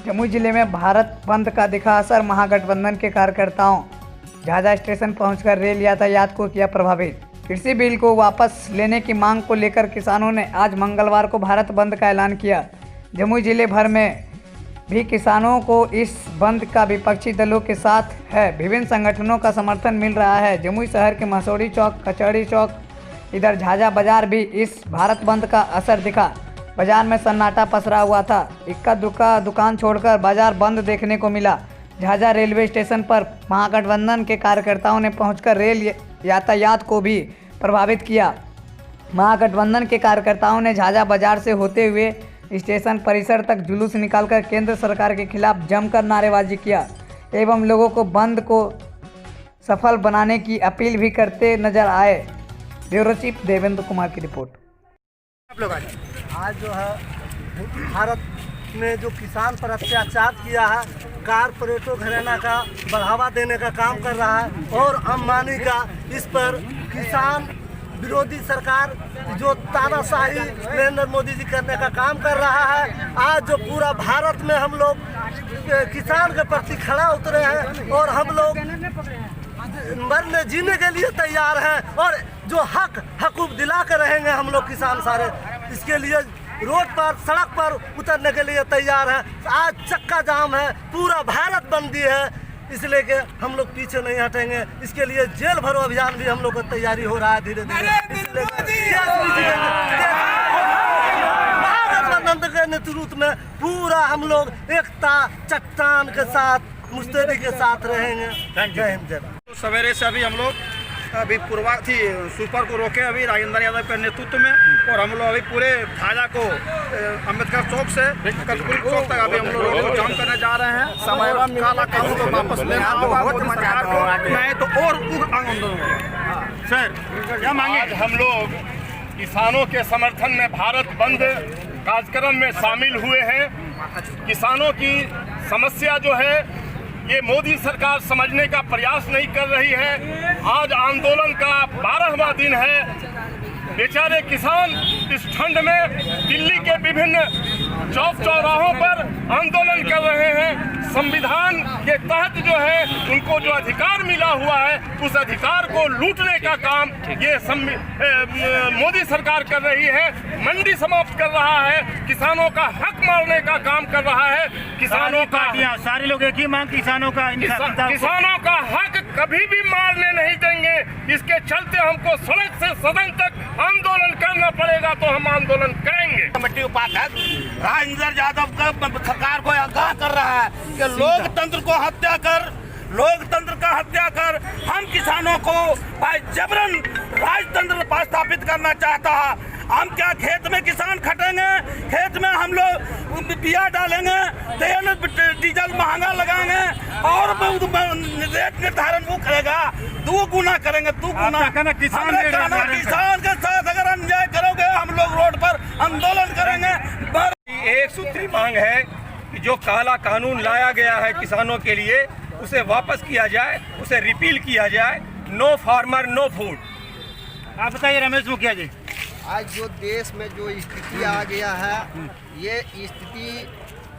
जमुई जिले में भारत बंद का दिखा असर। महागठबंधन के कार्यकर्ताओं झाझा स्टेशन पहुंचकर रेल यातायात को किया प्रभावित। कृषि बिल को वापस लेने की मांग को लेकर किसानों ने आज मंगलवार को भारत बंद का ऐलान किया। जमुई जिले भर में भी किसानों को इस बंद का विपक्षी दलों के साथ है विभिन्न संगठनों का समर्थन मिल रहा है। जमुई शहर के मसौड़ी चौक, कचहरी चौक, इधर झाझा बाजार भी इस भारत बंद का असर दिखा। बाजार में सन्नाटा पसरा हुआ था। इक्का दुक्का दुकान छोड़कर बाजार बंद देखने को मिला। झाझा रेलवे स्टेशन पर महागठबंधन के कार्यकर्ताओं ने पहुंचकर रेल यातायात को भी प्रभावित किया। महागठबंधन के कार्यकर्ताओं ने झाझा बाजार से होते हुए स्टेशन परिसर तक जुलूस निकालकर केंद्र सरकार के खिलाफ जमकर नारेबाजी किया एवं लोगों को बंद को सफल बनाने की अपील भी करते नजर आए। ब्यूरो चीफ देवेंद्र कुमार की रिपोर्ट। आप लोग आज जो है भारत में जो किसान पर अत्याचार किया है, कारपोरेटों घराना का बढ़ावा देने का काम कर रहा है और अंबानी का इस पर किसान विरोधी सरकार जो तानाशाही नरेंद्र मोदी जी करने का काम कर रहा है। आज जो पूरा भारत में हम लोग किसान के प्रति खड़ा उतरे हैं और हम लोग मरने जीने के लिए तैयार हैं और जो हकूक दिला कर रहेंगे हम लोग किसान सारे, इसके लिए रोड पर सड़क पर उतरने के लिए तैयार हैं। आज चक्का जाम है, पूरा भारत बंदी है, इसलिए कि हम लोग पीछे नहीं हटेंगे। इसके लिए जेल भरो अभियान भी हम लोग का तैयारी हो रहा है धीरे धीरे। भारत के नेतृत्व में पूरा हम लोग एकता चट्टान के साथ मुस्तैदी के साथ रहेंगे। जय हिंद जय भारत। तो सवेरे से अभी हम लोग सुपर को रोके अभी राजेंद्र यादव के नेतृत्व में, और हम लोग अभी पूरे झाझा को अम्बेडकर चौक से कलपुरी चौक तक अभी हम लोग रोड को जाम करने जा रहे हैं। समय काला कानून को वापस लेना होगा सरकार को, नहीं तो और उग्र आंदोलन होगा। सर क्या मांगे? आज हम लोग किसानों के समर्थन में भारत बंद कार्यक्रम में शामिल हुए हैं। किसानों की समस्या जो है ये मोदी सरकार समझने का प्रयास नहीं कर रही है। आज आंदोलन का 12वां दिन है। बेचारे किसान इस ठंड में दिल्ली के विभिन्न चौक चौराहों पर आंदोलन कर रहे हैं। संविधान के तहत जो है उनको जो अधिकार मिला हुआ है उस अधिकार को लूटने का काम ये मोदी सरकार कर रही है। मंडी समाप्त कर रहा है, किसानों का हक मारने का काम कर रहा है। किसानों का सारे लोग एक ही मांग, किसानों का हक कभी भी मारने नहीं देंगे। इसके चलते हमको सड़क से सदन तक आंदोलन करना पड़ेगा, तो हम आंदोलन करेंगे। कमेटी उपाध्यक्ष राजेंद्र यादव का सरकार को आगाह कर रहा है कि लोकतंत्र का हत्या कर हम किसानों को भाई जबरन राजतंत्र स्थापित करना चाहता है। हम क्या खेत में किसान खटेंगे, खेत में हम लोग बिया डालेंगे, तेल डीजल महंगा लगाएंगे और रेट निर्धारण वो करेगा, दो गुना करेंगे, किसान के साथ अगर अन्याय करोगे हम लोग रोड पर आंदोलन करेंगे। एक सूत्री मांग है कि जो काला कानून लाया गया है किसानों के लिए उसे वापस किया जाए, उसे रिपील किया जाए। No farmer no food. आप बताइए रमेश मुखिया जी। आज जो देश में जो स्थिति आ गया है, ये स्थिति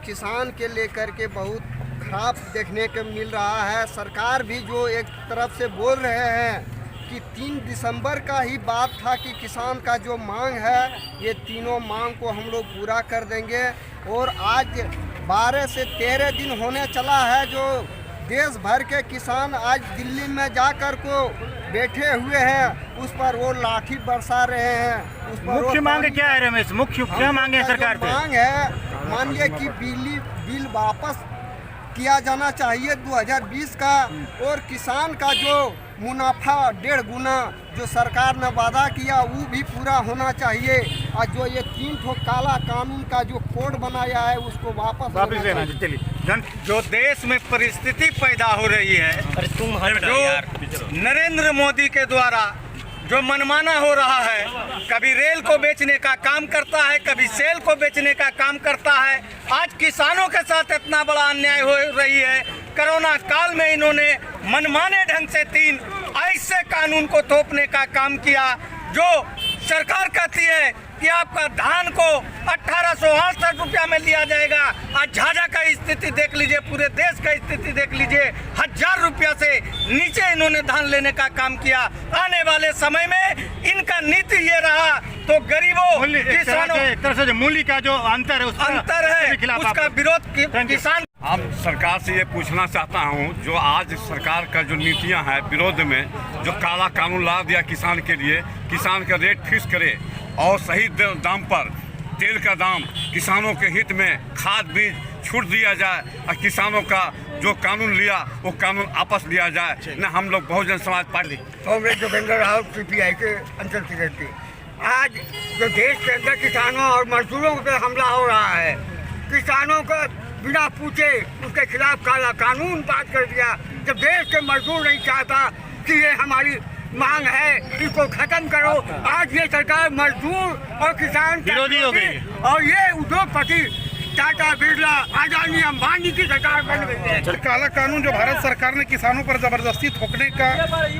किसान के लेकर के बहुत खराब देखने को मिल रहा है। सरकार भी जो एक तरफ से बोल रहे हैं कि 3 दिसंबर का ही बात था कि किसान का जो मांग है ये तीनों मांग को हम लोग पूरा कर देंगे, और आज 12 से 13 दिन होने चला है जो देश भर के किसान आज दिल्ली में जाकर को बैठे हुए हैं, उस पर वो लाठी बरसा रहे हैं। उस पर मुख्य मांग क्या है रमेश? मुख्य क्या मांगे सरकार से? मांग है मानिए कि बिल वापस किया जाना चाहिए 2020 का, और किसान का जो मुनाफा 1.5 गुना जो सरकार ने वादा किया वो भी पूरा होना चाहिए। और जो ये 3 ठो काला कानून का जो कोड बनाया है उसको वापस लेना चाहिए। जो देश में परिस्थिति पैदा हो रही है, जो नरेंद्र मोदी के द्वारा जो मनमाना हो रहा है, कभी रेल को बेचने का काम करता है, कभी सेल को बेचने का काम करता है। आज किसानों के साथ इतना बड़ा अन्याय हो रही है। कोरोना काल में इन्होंने मनमाने ढंग से 3 ऐसे कानून को थोपने का काम किया जो सरकार कहती है कि आपका धान को 1868 रुपया में लिया जाएगा। आज झाझा का स्थिति स्थिति देख लीजिए, पूरे देश का स्थिति देख लीजिए। 1000 रुपया से नीचे इन्होंने धान लेने का काम किया। आने वाले समय में इनका नीति ये रहा तो गरीबों, किसानों, एक तरह से जो मूल्य का जो अंतर है उसका विरोध किसान। अब सरकार से ये पूछना चाहता हूँ, जो आज सरकार का जो नीतियाँ हैं विरोध में, जो काला कानून ला दिया किसान के लिए, किसान का रेट फिक्स करे और सही दाम पर तेल का दाम, किसानों के हित में खाद बीज छूट दिया जाए और किसानों का जो कानून लिया वो कानून वापस लिया जाए। न हम लोग बहुजन समाज पार्टी कांग्रेस जोगेंद्र राव CPI के अंचल सेक्रेटरी। आज जो देश के अंदर किसानों और मजदूरों पर हमला हो रहा है, किसानों को बिना पूछे उसके खिलाफ काला कानून पास कर दिया। जब देश के मजदूर नहीं चाहता कि ये हमारी मांग है, इसको खत्म करो, आज ये सरकार मजदूर और किसान विरोधी हो गई और ये उद्योगपति टाटा, बिरला, अडानी, अंबानी की सरकार बन गई है। काला कानून जो भारत सरकार ने किसानों पर जबरदस्ती थोपने का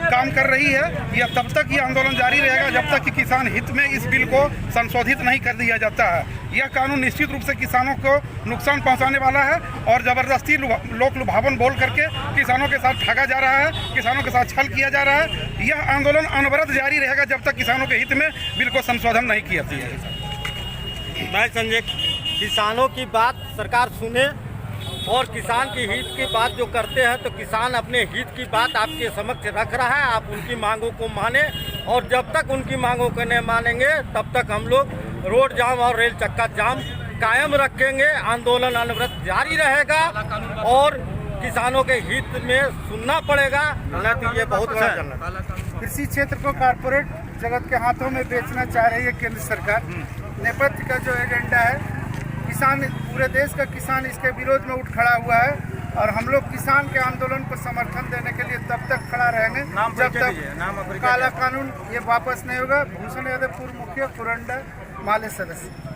काम कर रही है, यह तब तक ये आंदोलन जारी रहेगा जब तक कि किसान हित में इस बिल को संशोधित नहीं कर दिया जाता है। यह कानून निश्चित रूप से किसानों को नुकसान पहुंचाने वाला है और जबरदस्ती लोक लुभावन बोल करके किसानों के साथ ठगा जा रहा है, किसानों के साथ छल किया जा रहा है। यह आंदोलन अनवरत जारी रहेगा जब तक किसानों के हित में बिल को संशोधन नहीं किया जाता है। मैं संजय, किसानों की बात सरकार सुने और किसान की हित की बात जो करते हैं तो किसान अपने हित की बात आपके समक्ष रख रहा है। आप उनकी मांगों को माने और जब तक उनकी मांगों को नहीं मानेंगे तब तक हम लोग रोड जाम और रेल चक्का जाम कायम रखेंगे। आंदोलन अनवरत जारी रहेगा और किसानों के हित में सुनना पड़ेगा, न तो ये बहुत बड़ा जन। कृषि क्षेत्र को कारपोरेट जगत के हाथों में बेचना चाह रही है केंद्र सरकार। नेपथ्य का जो एजेंडा है, किसान, पूरे देश का किसान इसके विरोध में उठ खड़ा हुआ है और हम लोग किसान के आंदोलन को समर्थन देने के लिए तब तक खड़ा रहेंगे जब तक काला कानून ये वापस नहीं होगा। भूषण यादव, पूर्व मुखिया, कुरंडा, माले सदस्य।